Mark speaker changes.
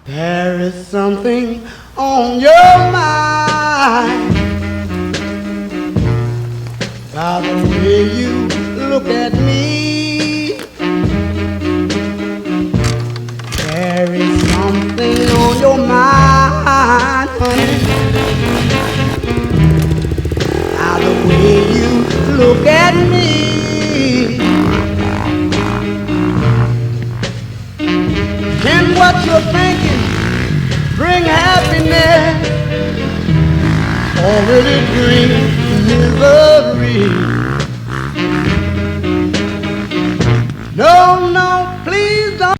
Speaker 1: There is something on your mind by the way you look at me. There is something on your mind, honey, by the way you look at me. Can what you're thinking bring happiness, or will it bring misery?